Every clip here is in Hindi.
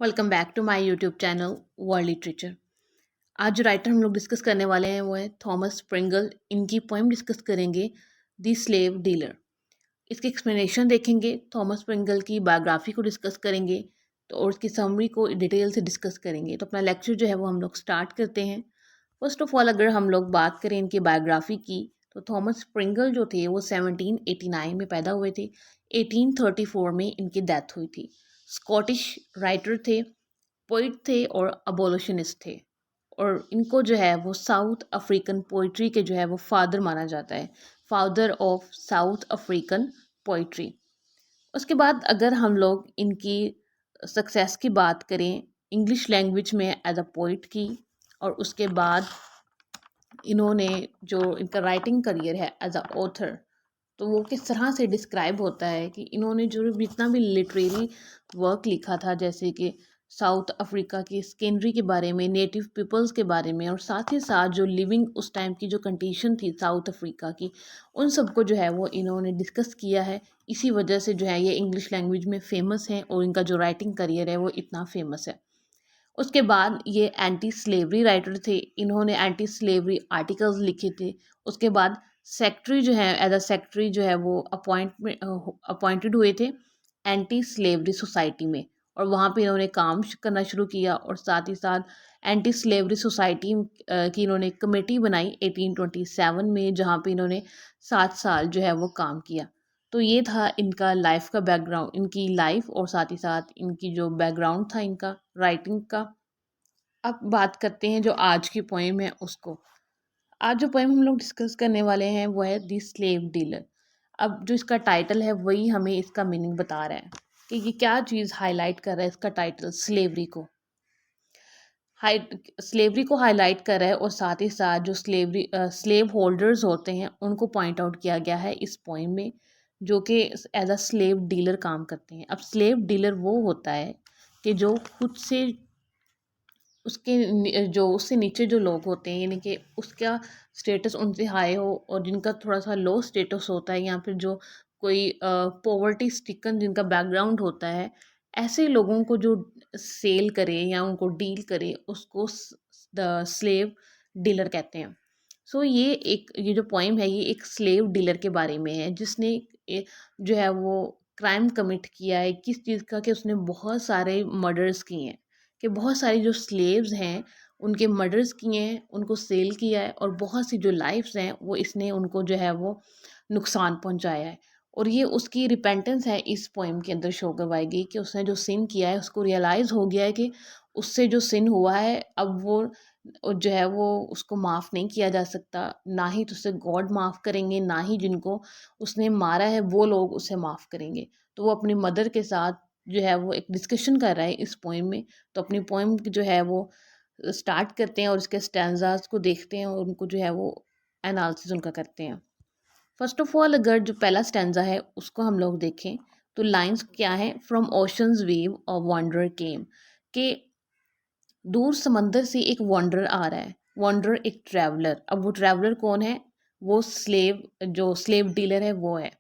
Welcome back to my YouTube channel world literature. आज जो राइटर हम लोग डिस्कस करने वाले हैं वो है थॉमस स्प्रिंगल। इनकी पोएम डिस्कस करेंगे, द स्लेव डीलर। इसकी एक्सप्लेनेशन देखेंगे, थॉमस स्प्रिंगल की बायोग्राफी को डिस्कस करेंगे तो और उसकी समरी को डिटेल से डिस्कस करेंगे। तो अपना लेक्चर जो है वो हम लोग स्टार्ट करते हैं। फर्स्ट ऑफ ऑल अगर हम लोग बात करें इनकी बायोग्राफी की तो थॉमस स्प्रिंगल जो थे वो 1789 में पैदा हुए थे। 1834 में इनकी डेथ हुई थी। स्कॉटिश राइटर थे, पोइट थे और अबोलिशनिस्ट थे। और इनको जो है वो साउथ अफ्रीकन पोइट्री के जो है वो फादर माना जाता है, father of south African poetry. उसके बाद अगर हम लोग इनकी सक्सेस की बात करें इंग्लिश लैंग्वेज में एज अ पोइट की, और उसके बाद इन्होंने जो इनका राइटिंग करियर है एज अ ऑथर, तो वो किस तरह से डिस्क्राइब होता है कि इन्होंने जो जितना भी लिटरेरी वर्क लिखा था, जैसे कि साउथ अफ्रीका की स्केनरी के बारे में, नेटिव पीपल्स के बारे में, और साथ ही साथ जो लिविंग उस टाइम की जो कंडीशन थी साउथ अफ्रीका की, उन सबको जो है वो इन्होंने डिस्कस किया है। इसी वजह से जो है ये इंग्लिश लैंग्वेज में फ़ेमस है और इनका जो राइटिंग करियर है वो इतना फेमस है। उसके बाद ये एंटी स्लेवरी राइटर थे, इन्होंने एंटी स्लेवरी आर्टिकल्स लिखे थे। उसके बाद सेक्रेटरी जो है, एज अ सेक्रेटरी जो है वो अपॉइंटेड हुए थे एंटी स्लेवरी सोसाइटी में, और वहाँ पे इन्होंने काम करना शुरू किया। और साथ ही साथ एंटी स्लेवरी सोसाइटी की इन्होंने कमेटी बनाई 1827 में, जहाँ पे इन्होंने 7 साल जो है वो काम किया। तो ये था इनका लाइफ का बैकग्राउंड, इनकी लाइफ, और साथ ही साथ इनकी जो बैकग्राउंड था इनका राइटिंग का। अब बात करते हैं जो आज की पोएम है उसको। आज जो पोएम हम लोग डिस्कस करने वाले हैं वो है द स्लेव डीलर। अब जो इसका टाइटल है वही हमें इसका मीनिंग बता रहा है कि ये क्या चीज़ हाईलाइट कर रहा है। इसका टाइटल स्लेवरी को हाईलाइट कर रहा है, और साथ ही साथ जो स्लेव होल्डर्स होते हैं उनको पॉइंट आउट किया गया है इस पोएम में, जो कि एज अ स्लेव डीलर काम करते हैं। अब स्लेव डीलर वो होता है कि जो खुद से जो उससे नीचे जो लोग होते हैं, यानी कि उसका स्टेटस उनसे हाई हो, और जिनका थोड़ा सा लो स्टेटस होता है, या फिर जो कोई पॉवर्टी स्टिकन जिनका बैकग्राउंड होता है, ऐसे लोगों को जो सेल करे या उनको डील करे उसको द स्लेव डीलर कहते हैं। सो ये जो पोइम है ये एक स्लेव डीलर के बारे में है, जिसने जो है वो क्राइम कमिट किया है। किस चीज़ का, कि उसने बहुत सारे मर्डर्स किए हैं, कि बहुत सारी जो स्लेव्स हैं उनके मर्डर्स किए हैं, उनको सेल किया है, और बहुत सी जो लाइफ्स हैं वो इसने उनको जो है वो नुकसान पहुंचाया है। और ये उसकी रिपेंटेंस है इस पोइम के अंदर शो करवाई गई, कि उसने जो सिन किया है उसको रियलाइज़ हो गया है कि उससे जो सिन हुआ है अब वो जो है वो उसको माफ़ नहीं किया जा सकता। ना ही तो उसे गॉड माफ़ करेंगे, ना ही जिनको उसने मारा है वो लोग उसे माफ़ करेंगे। तो वो अपनी मदर के साथ जो है वो एक डिस्कशन कर रहा है इस पोइम में। तो अपनी पोइम जो है वो स्टार्ट करते हैं और इसके स्टैंजास को देखते हैं, और उनको जो है वो एनालिसिस उनका करते हैं। फर्स्ट ऑफ ऑल अगर जो पहला स्टैंजा है उसको हम लोग देखें तो लाइंस क्या है, फ्रॉम ओशंस वेव और वॉन्डर केम, के दूर समंदर से एक वॉन्डर आ रहा है। वॉन्डर एक ट्रैवलर। अब वो ट्रैवलर कौन है? वो जो स्लेव डीलर है वो है।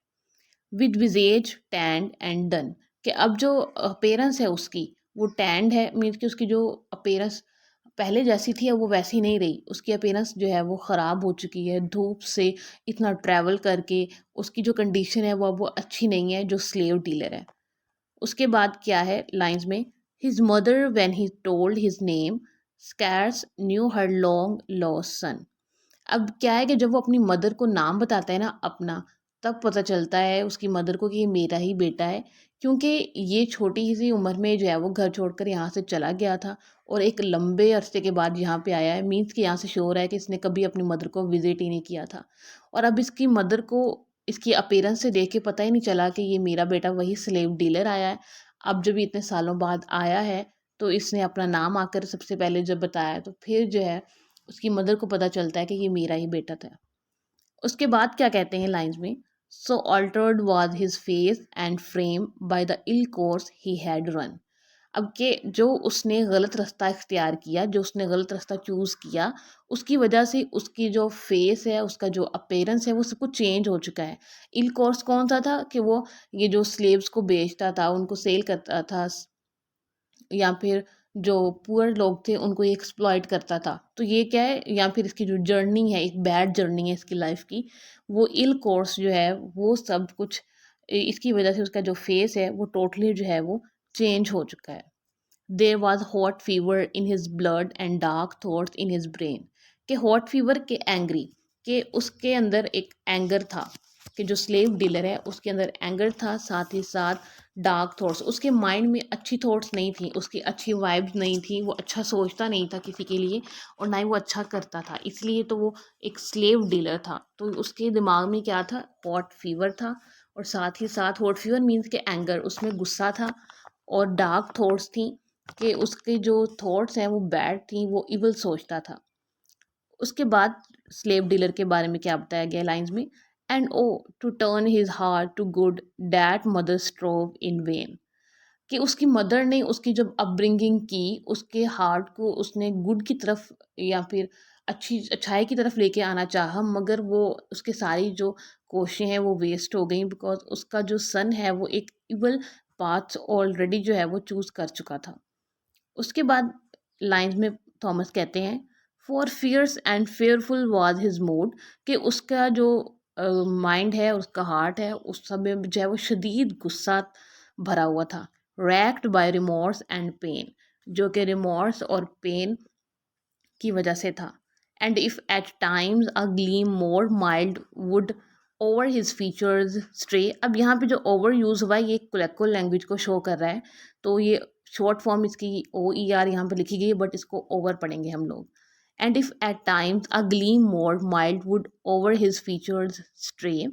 विद विजेज टैंड एंड डन, कि अब जो अपेयरेंस है उसकी वो टैंड है, मीन्स कि उसकी जो अपेयरेंस पहले जैसी थी अब वो वैसी नहीं रही। उसकी अपेयरेंस जो है वो ख़राब हो चुकी है धूप से इतना ट्रैवल करके। उसकी जो कंडीशन है वो अब वो अच्छी नहीं है, जो स्लेव डीलर है। उसके बाद क्या है लाइंस में, his mother when he told his name scarce knew her long lost son. अब क्या है कि जब वो अपनी मदर को नाम बताता है ना अपना, तब पता चलता है उसकी मदर को कि ये मेरा ही बेटा है। क्योंकि ये छोटी ही सी उम्र में जो है वो घर छोड़कर यहाँ से चला गया था, और एक लंबे अरसे के बाद यहाँ पे आया है। मीन्स कि यहाँ से शो हो रहा है कि इसने कभी अपनी मदर को विजिट ही नहीं किया था। और अब इसकी मदर को इसकी अपीयरेंस से देख के पता ही नहीं चला कि ये मेरा बेटा वही स्लेव डीलर आया है। अब जब ये इतने सालों बाद आया है तो इसने अपना नाम आकर सबसे पहले जब बताया, तो फिर जो है उसकी मदर को पता चलता है कि ये मेरा ही बेटा था। उसके बाद क्या कहते हैं लाइंस में, so altered was his face and frame by the ill course he had run. अब के जो उसने गलत रास्ता इख्तियार किया, जो उसने गलत रास्ता चूज़ किया, उसकी वजह से उसकी जो फेस है, उसका जो अपीयरेंस है वो सब कुछ चेंज हो चुका है। इल कोर्स कौन सा था? कि वो ये जो स्लेव्स को बेचता था, उनको सेल करता था, या फिर जो पुअर लोग थे उनको ये एक्सप्लॉइट करता था। तो ये क्या है, या फिर इसकी जो जर्नी है, एक बैड जर्नी है इसकी लाइफ की, वो इल कोर्स जो है वो सब कुछ इसकी वजह से उसका जो फेस है वो टोटली जो है वो चेंज हो चुका है। There was hot fever in his blood and dark thoughts in his brain. के हॉट फीवर के एंग्री, के उसके अंदर एक एंगर था, कि जो स्लेव डीलर है उसके अंदर एंगर था, साथ ही साथ डार्क थॉट्स, उसके माइंड में अच्छी थॉट्स नहीं थी, उसकी अच्छी वाइब्स नहीं थी, वो अच्छा सोचता नहीं था किसी के लिए, और ना ही वो अच्छा करता था, इसलिए तो वो एक स्लेव डीलर था। तो उसके दिमाग में क्या था, हॉट फीवर था, और साथ ही साथ हॉट फीवर मीन्स के एंगर, उसमें गुस्सा था, और डार्क थॉट्स थी, कि उसके जो थॉट्स हैं वो बैड थी, वो इवल सोचता था। उसके बाद स्लेव डीलर के बारे में क्या बताया गया लाइंस में, and O to turn his heart to good that mother strove in vain. कि उसकी मदर ने उसकी जब अपब्रिंगिंग की, उसके हार्ट को उसने गुड की तरफ या फिर अच्छाई की तरफ लेके आना चाहा, मगर वो उसके सारी जो कोशिशें हैं वो वेस्ट हो गई, बिकॉज उसका जो सन है वो एक इवल पाथ ऑलरेडी जो है वो चूज़ कर चुका था। उसके बाद लाइंस में थॉमस कहते हैं, for fierce and fearful was his mood, कि उसका जो माइंड है, उसका हार्ट है, उस सब में जो है वो शदीद गुस्सा भरा हुआ था, racked by remorse and pain, जो कि रिमोर्स और पेन की वजह से था। And if at times a gleam more mild would over his features stray. अब यहाँ पे जो ओवर यूज़ हुआ है ये कोलेक्टिव लैंग्वेज को शो कर रहा है, तो ये शॉर्ट फॉर्म इसकी OER यहाँ पे लिखी गई है, बट इसको ओवर पढ़ेंगे हम लोग। And if at times a gleam more mild would over his features stray,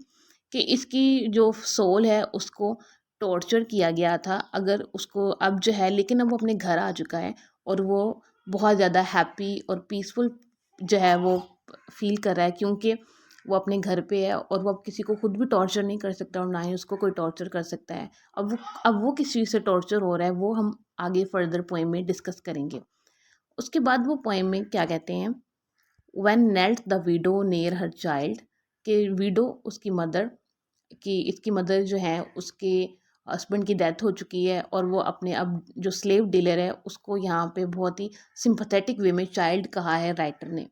कि इसकी जो सोल है उसको टॉर्चर किया गया था, अगर उसको अब जो है, लेकिन अब वो अपने घर आ चुका है, और वो बहुत ज़्यादा हैप्पी और पीसफुल जो है वो फील कर रहा है, क्योंकि वो अपने घर पे है, और वो अब किसी को खुद भी टॉर्चर नहीं कर सकता, और ना ही उसको कोई टॉर्चर कर सकता है। अब वो किस चीज़ से टॉर्चर हो रहा है वो हम आगे फर्दर पोएम में डिस्कस करेंगे। उसके बाद वो पोएम में क्या कहते हैं, when knelt the widow near her child, के विडो उसकी मदर, कि इसकी मदर जो है उसके हस्बैंड की डेथ हो चुकी है, और वो अपने अब जो स्लेव डीलर है उसको यहाँ पे बहुत ही सिंपथेटिक वे में चाइल्ड कहा है राइटर ने।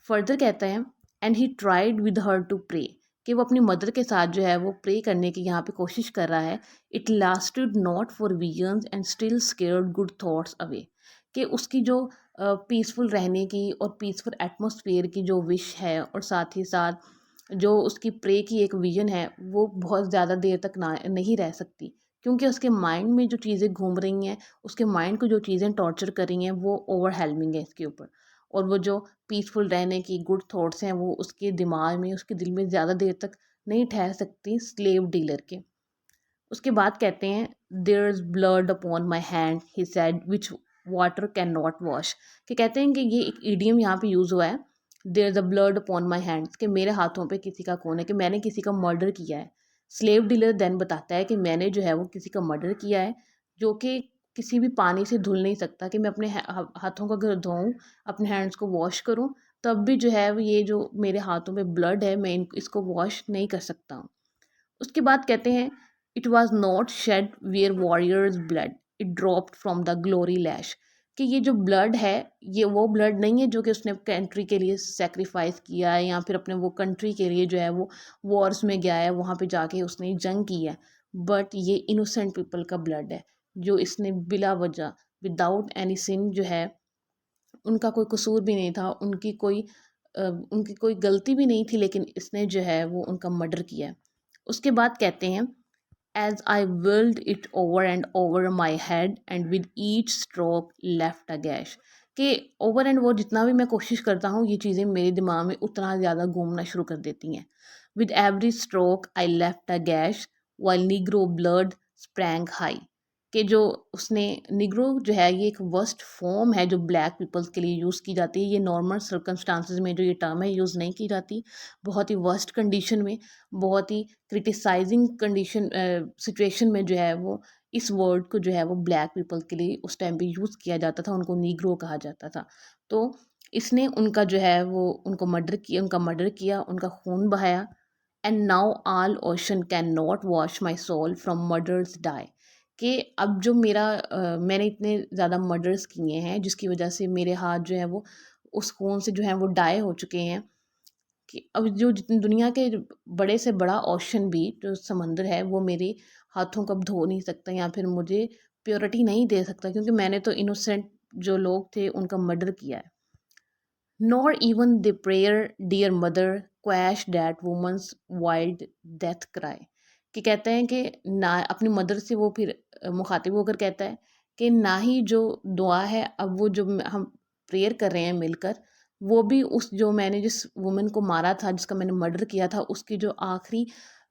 फर्दर कहता है, and he tried with her to pray, कि वो अपनी मदर के साथ जो है वो प्रे करने की यहाँ पे कोशिश कर रहा है। It lasted not for visions and still scared good thoughts away, कि उसकी जो पीसफुल रहने की और पीसफुल एटमोसफियर की जो विश है, और साथ ही साथ जो उसकी प्रे की एक विजन है, वो बहुत ज़्यादा देर तक ना नहीं रह सकती, क्योंकि उसके माइंड में जो चीज़ें घूम रही हैं, उसके माइंड को जो चीज़ें टॉर्चर कर रही हैं वो ओवरहेलमिंग है इसके ऊपर। और वो जो पीसफुल रहने की गुड थॉट्स हैं वो उसके दिमाग में, उसके दिल में ज़्यादा देर तक नहीं ठहर सकती स्लेव डीलर के। उसके बाद कहते हैं, there is blood upon my hand he said which water can not wash, कि कहते हैं कि ये एक ईडियम यहाँ पे यूज़ हुआ है, there is a blood upon my hands, कि मेरे हाथों पे किसी का खून है, कि मैंने किसी का मर्डर किया है। स्लेव डीलर देन बताता है कि मैंने जो है वो किसी का मर्डर किया है, जो कि किसी भी पानी से धुल नहीं सकता, कि मैं अपने हाथों को अगर धोऊँ, अपने हैंड्स को वॉश करूँ, तब भी जो है वो ये जो मेरे हाथों में ब्लड है, मैं इसको वॉश नहीं कर सकता हूँ। उसके बाद कहते हैं, it was not shed where warriors blood, it dropped from the glory lash, कि ये जो ब्लड है ये वो ब्लड नहीं है जो कि उसने कंट्री के लिए सेक्रीफाइस किया है, या फिर अपने वो कंट्री के लिए जो है वो वॉर्स में गया है, वहाँ पे जाके उसने जंग की है, बट ये इनोसेंट पीपल का ब्लड है, जो इसने बिला वजह, विदाउट एनी सिन जो है, उनका कोई कसूर भी नहीं था, उनकी कोई गलती भी नहीं थी, लेकिन इसने जो है वो उनका मर्डर किया है। उसके बाद कहते हैं, as I whirled it over and over my head and with each stroke left a gash, कि ओवर एंड ओवर जितना भी मैं कोशिश करता हूँ ये चीज़ें मेरे दिमाग में उतना ज़्यादा घूमना शुरू कर देती हैं। With every stroke I left a gas while Negro blood sprang high, कि जो उसने निग्रो जो है ये एक वर्स्ट फॉर्म है जो ब्लैक पीपल्स के लिए यूज़ की जाती है, ये नॉर्मल सर्कमस्टांसिस में जो ये टर्म है यूज़ नहीं की जाती, बहुत ही वर्स्ट कंडीशन में, बहुत ही क्रिटिसाइजिंग कंडीशन सिचुएशन में जो है वो इस वर्ड को जो है वो ब्लैक पीपल के लिए उस टाइम पे यूज़ किया जाता था, उनको नीग्रो कहा जाता था। तो इसने उनका जो है वो उनका मर्डर किया, उनका खून बहाया। And now all ocean can not wash my soul from murder's dye, कि अब जो मेरा मैंने इतने ज़्यादा मर्डर्स किए हैं जिसकी वजह से मेरे हाथ जो है वो उस खून से जो है वो डाई हो चुके हैं, कि अब जो जितनी दुनिया के बड़े से बड़ा ओशन भी जो समंदर है वो मेरे हाथों को अब धो नहीं सकता या फिर मुझे प्योरिटी नहीं दे सकता, क्योंकि मैंने तो इनोसेंट जो लोग थे उनका मर्डर किया है। Nor even the prayer, dear mother, quash that woman's wild death cry। कि कहते हैं कि ना अपनी मदर से वो फिर मुखातिब होकर कहता है कि ना ही जो दुआ है अब वो जो हम प्रेयर कर रहे हैं मिलकर, वो भी उस जो मैंने जिस वुमन को मारा था, जिसका मैंने मर्डर किया था, उसकी जो आखिरी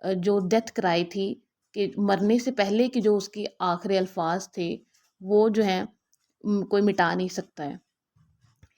जो डेथ क्राई थी, कि मरने से पहले की जो उसकी आखिरी अल्फाज थे, वो जो है कोई मिटा नहीं सकता है।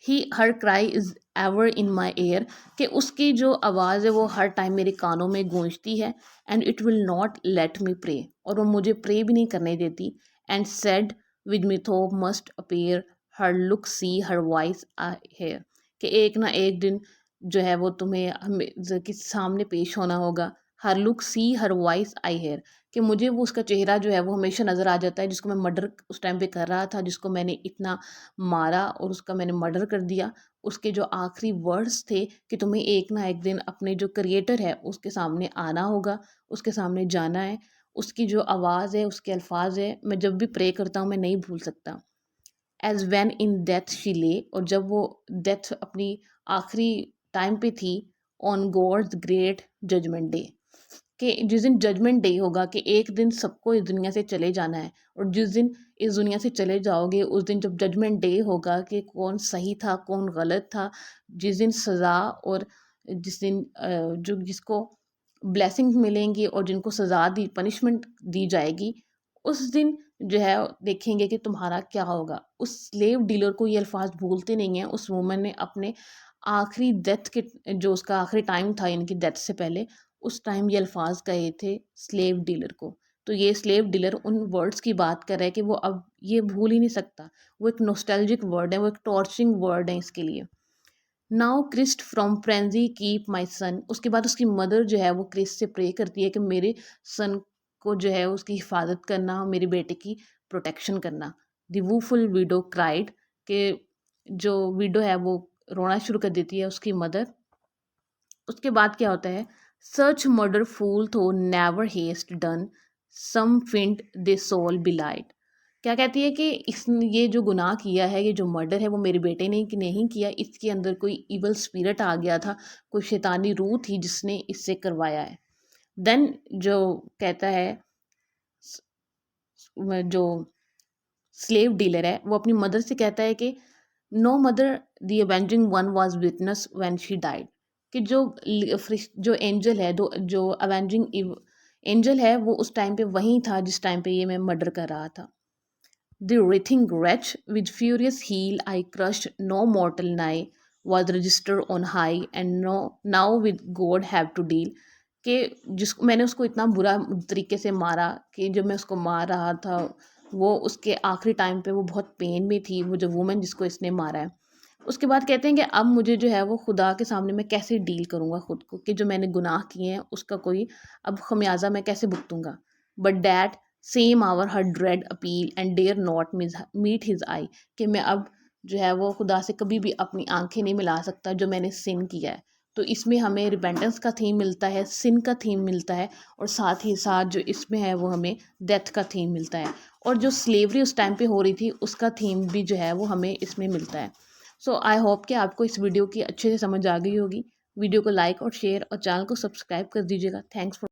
He her cry is ever in my ear, कि उसकी जो आवाज़ है वो हर टाइम मेरे कानों में गूंजती है। And it will not let me pray, और वो मुझे प्रे भी नहीं करने देती। एंड सेड विद मी थो मस्ट अपेयर, हर look see her voice hair, कि एक ना एक दिन जो है वो तुम्हें हमें के सामने पेश होना होगा। Her look see her voice I hear, कि मुझे वो उसका चेहरा जो है वो हमेशा नज़र आ जाता है, जिसको मैं मर्डर उस टाइम पे कर रहा था, जिसको मैंने इतना मारा और उसका मैंने मर्डर कर दिया। उसके जो आखिरी वर्ड्स थे कि तुम्हें एक ना एक दिन अपने जो क्रिएटर है उसके सामने आना होगा, उसके सामने जाना है। उसकी जो आवाज़ है, उसके अल्फाज है, मैं जब भी प्रे करता हूँ मैं नहीं भूल सकता। As when in death she lay, और जब वो डेथ अपनी आखिरी टाइम पे थी, on God's great judgment day, कि जिस दिन जजमेंट डे होगा, कि एक दिन सबको इस दुनिया से चले जाना है, और जिस दिन इस दुनिया से चले जाओगे उस दिन जब जजमेंट डे होगा कि कौन सही था कौन गलत था, जिस दिन सज़ा और जिस दिन जो जिसको ब्लेसिंग्स मिलेंगी और जिनको सज़ा दी पनिशमेंट दी जाएगी, उस दिन जो है देखेंगे कि तुम्हारा क्या होगा। उस स्लेव डीलर को ये अल्फाज भूलते नहीं हैं। उस वुमन ने अपने आखिरी डेथ के जो उसका आखिरी टाइम था इनकी डेथ से पहले, उस टाइम ये अल्फाज कहे थे स्लेव डीलर को। तो ये स्लेव डीलर उन वर्ड्स की बात कर रहा है कि वो अब ये भूल ही नहीं सकता। वो एक नॉस्टैल्जिक वर्ड है, वो एक टॉर्चरिंग वर्ड है इसके लिए। Now Christ from frenzy keep my son, उसके बाद उसकी मदर जो है वो क्रिस्ट से प्रे करती है कि मेरे सन को जो है उसकी हिफाजत करना, मेरे बेटे की प्रोटेक्शन करना। द वूफुल विडो क्राइड, कि जो विडो है वो रोना शुरू कर देती है उसकी मदर। उसके बाद क्या होता है, सच मर्डर फूल थो नेवर हेस्ट डन, सम फिंट दे सोल बिलाइड। क्या कहती है कि इस ये जो गुनाह किया है, ये जो मर्डर है वो मेरे बेटे ने कि नहीं किया, इसके अंदर कोई इवल स्पिरिट आ गया था, कोई शैतानी रूह थी जिसने इससे करवाया है। देन जो कहता है जो स्लेव डीलर है वो अपनी मदर से कहता है कि no mother, the avenging one was witness when she died, कि जो एंजल है, जो अवेंजिंग एंजल है वो उस टाइम पे वहीं था जिस टाइम पे ये मैं मर्डर कर रहा था। The writhing wretch with furious heel I crushed, no mortal nigh was registered on high, and no now with God have to deal, कि जिसको मैंने उसको इतना बुरा तरीके से मारा कि जब मैं उसको मार रहा था वो उसके आखिरी टाइम पे वो बहुत पेन में थी, वो जो वुमन जिसको इसने मारा है। उसके बाद कहते हैं कि अब मुझे जो है वो खुदा के सामने मैं कैसे डील करूँगा खुद को, कि जो मैंने गुनाह किए हैं उसका कोई अब खमियाजा मैं कैसे भुगतूंगा। But that same hour her dread appeal and dare not meet his eye, कि मैं अब जो है वो खुदा से कभी भी अपनी आंखें नहीं मिला सकता जो मैंने सिन किया है। तो इसमें हमें रिपेंटेंस का थीम मिलता है, सिन का थीम मिलता है, और साथ ही साथ जो इसमें है वो हमें डेथ का थीम मिलता है, और जो स्लेवरी उस टाइम पे हो रही थी उसका थीम भी जो है वो हमें इसमें मिलता है। सो आई होप कि आपको इस वीडियो की अच्छे से समझ आ गई होगी। वीडियो को लाइक और शेयर और चैनल को सब्सक्राइब कर दीजिएगा। Thanks for